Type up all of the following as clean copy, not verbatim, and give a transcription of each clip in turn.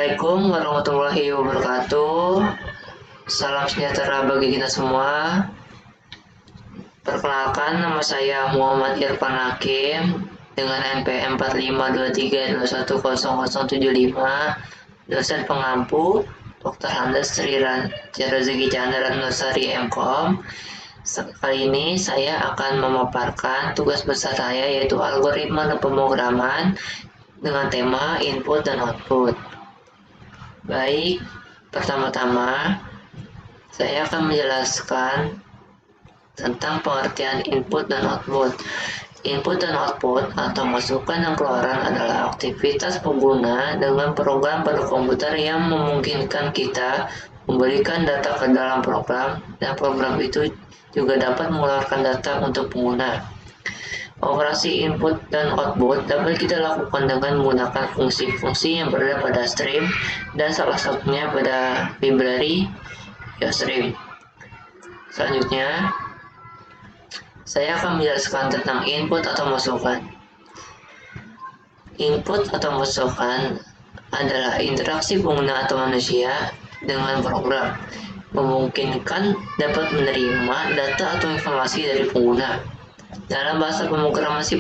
Assalamualaikum warahmatullahi wabarakatuh. Salam sejahtera bagi kita semua. Perkenalkan, nama saya Muhammad Irfan Hakim dengan NPM 4523210075, dosen pengampu Dr. Andes Sri Rezeki Chandra Nusari MKOM. Kali ini saya akan memaparkan tugas besar saya, yaitu algoritma dan pemrograman dengan tema input dan output. Baik, pertama-tama saya akan menjelaskan tentang pengertian input dan output. Input dan output atau masukan dan keluaran adalah aktivitas pengguna dengan program pada komputer yang memungkinkan kita memberikan data ke dalam program, dan program itu juga dapat mengeluarkan data untuk pengguna. Operasi input dan output dapat kita lakukan dengan menggunakan fungsi-fungsi yang berada pada stream, dan salah satunya pada library stream. Selanjutnya, saya akan menjelaskan tentang input atau masukan. Input atau masukan adalah interaksi pengguna atau manusia dengan program, memungkinkan dapat menerima data atau informasi dari pengguna. Dalam bahasa pemrograman C++,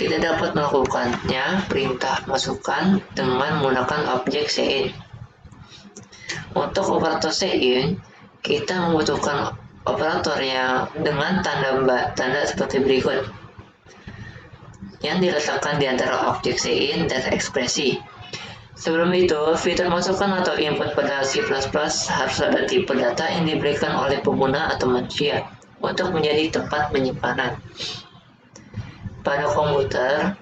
kita dapat melakukannya perintah masukan dengan menggunakan objek cin. Untuk operator cin, kita membutuhkan operator yang dengan tanda seperti berikut, yang diletakkan di antara objek cin dan ekspresi. Sebelum itu, fitur masukan atau input pada C++ harus ada tipe data yang diberikan oleh pengguna atau manusia untuk menjadi tempat penyimpanan. Pada komputer,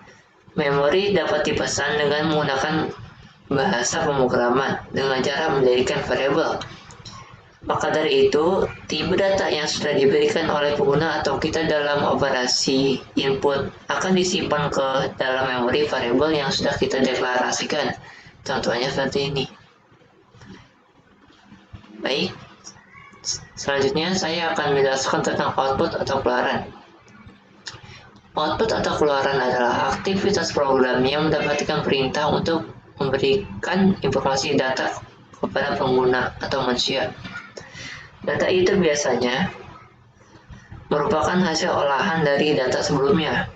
memori dapat dipesan dengan menggunakan bahasa pemrograman dengan cara menjadikan variabel. Maka dari itu, tipe data yang sudah diberikan oleh pengguna atau kita dalam operasi input akan disimpan ke dalam memori variabel yang sudah kita deklarasikan. Contohnya seperti ini. Baik, selanjutnya saya akan menjelaskan tentang output atau keluaran. Output atau keluaran adalah aktivitas program yang mendapatkan perintah untuk memberikan informasi data kepada pengguna atau manusia. Data itu biasanya merupakan hasil olahan dari data sebelumnya.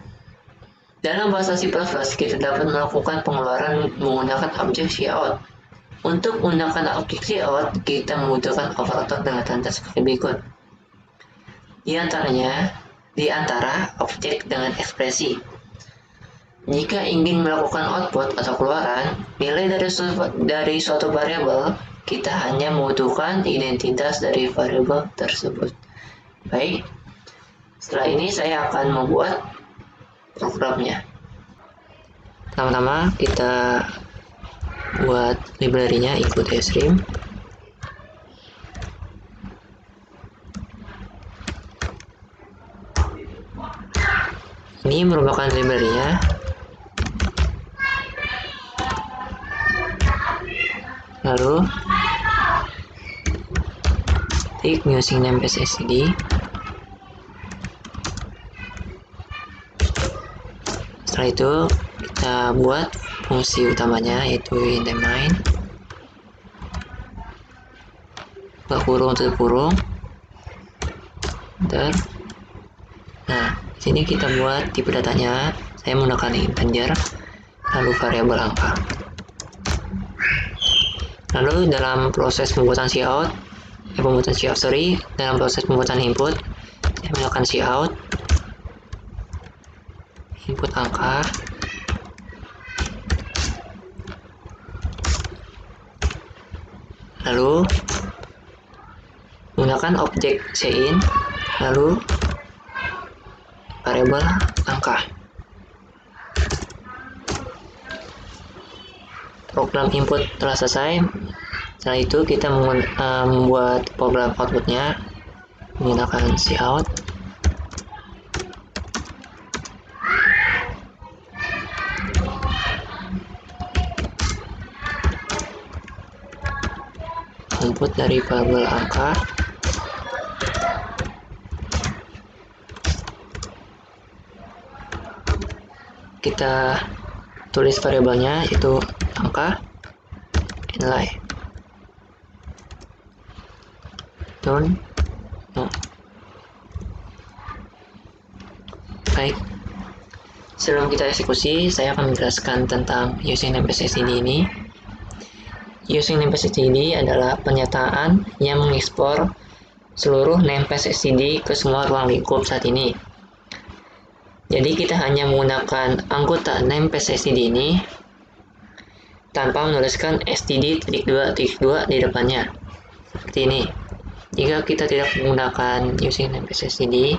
Dalam bahasa C++, kita dapat melakukan pengeluaran menggunakan objek cout. Untuk menggunakan objek cout, kita membutuhkan operator dengan tanda seperti berikut. Di antara objek dengan ekspresi. Jika ingin melakukan output atau keluaran nilai dari suatu variabel, kita hanya membutuhkan identitas dari variabel tersebut. Baik, setelah ini saya akan membuat programnya. Pertama-tama kita buat library-nya input stream. Ini merupakan library-nya. Lalu klik using namespace std. Setelah itu kita buat fungsi utamanya, yaitu main buka kurung tutup kurung. Nah, di sini kita buat tipe datanya. Saya menggunakan integer, lalu variabel angka. Lalu dalam proses pembuatan dalam proses pembuatan input, saya menggunakan cout, input angka, lalu menggunakan objek cin, lalu variabel angka. Program input telah selesai. Setelah itu kita membuat program outputnya menggunakan cout. Input dari variabel angka. Kita tulis variabelnya, yaitu angka nilai. Turn no. Baik, sebelum kita eksekusi, saya akan menjelaskan tentang using namespace std ini. Using namespace std adalah pernyataan yang mengekspor seluruh namespace std ke semua ruang lingkup saat ini. Jadi kita hanya menggunakan anggota namespace std ini tanpa menuliskan std.2.2 di depannya. Seperti ini. Jika kita tidak menggunakan using namespace std,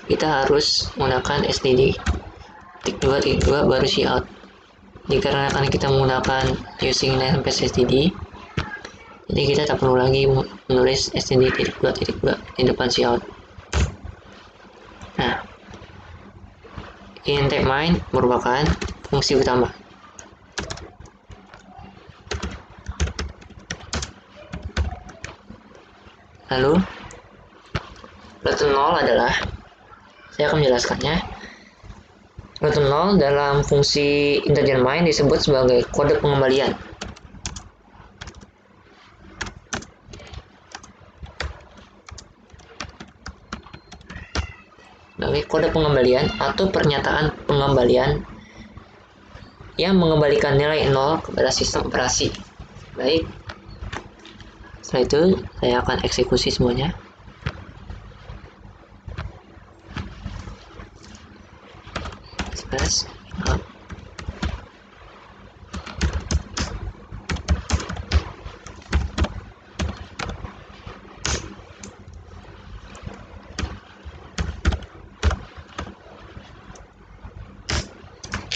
kita harus menggunakan std.2.2 baru cout. Dikarenakan kita menggunakan using namespace std, jadi kita tak perlu lagi menulis std.2.2 di depan cout. Nah, int main merupakan fungsi utama. Lalu return 0 adalah, saya akan menjelaskannya. Return 0 dalam fungsi integer main disebut sebagai kode pengembalian. Sebagai kode pengembalian atau pernyataan pengembalian yang mengembalikan nilai 0 kepada sistem operasi. Baik, setelah itu saya akan eksekusi semuanya. Express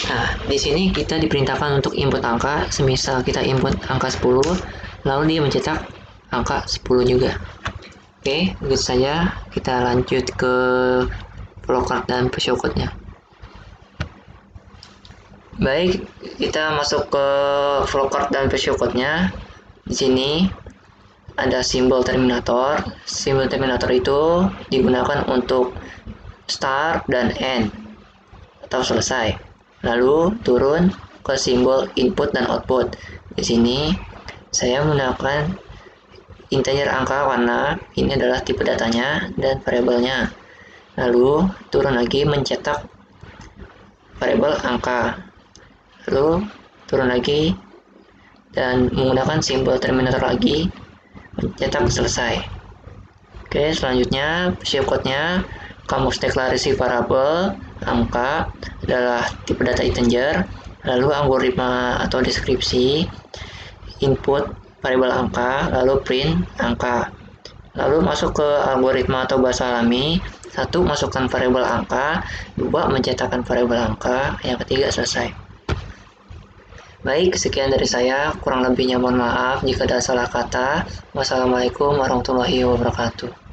Nah, di sini kita diperintahkan untuk input angka, semisal kita input angka 10, lalu dia mencetak angka 10 juga. Oke, begitu saja. Kita lanjut ke flowcard dan showcode-nya. Baik, kita masuk ke flowcard dan showcode-nya. Di sini ada simbol terminator. Simbol terminator itu digunakan untuk start dan end atau selesai. Lalu turun ke simbol input dan output. Di sini saya menggunakan integer angka karena ini adalah tipe datanya dan variabelnya. Lalu turun lagi mencetak variabel angka. Lalu turun lagi dan menggunakan simbol terminator lagi mencetak selesai. Oke, selanjutnya showcode-nya kamus deklarasi variabel angka adalah tipe data integer, lalu algoritma atau deskripsi input variabel angka, lalu print angka, lalu masuk ke algoritma atau bahasa alami. 1. Masukkan variabel angka, 2. Mencetakkan variabel angka, yang ketiga selesai. Baik, sekian dari saya, kurang lebihnya mohon maaf jika ada salah kata. Wassalamualaikum warahmatullahi wabarakatuh.